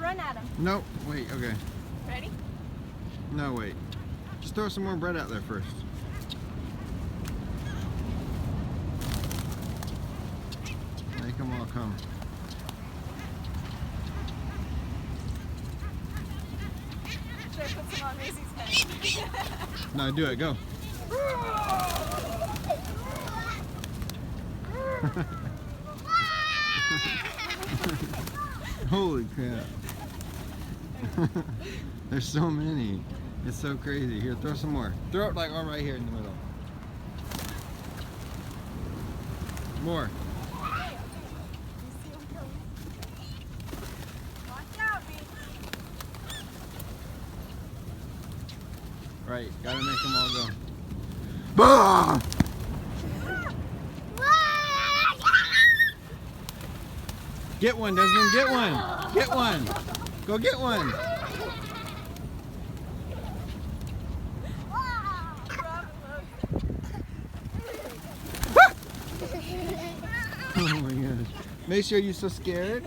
run at him. No, wait, okay. Ready? No, wait. Just throw some more bread out there first. Make them all come. Should I put some on Maisie's head? No, do it, go. Holy crap. There's so many. It's so crazy. Here, throw some more. Throw it like all right here in the middle. More. Watch out, Maisie. Right, gotta make them all go. Bah! Get one, Desmond, get one! Get one! Go get one! Oh my gosh. Make sure you're so scared.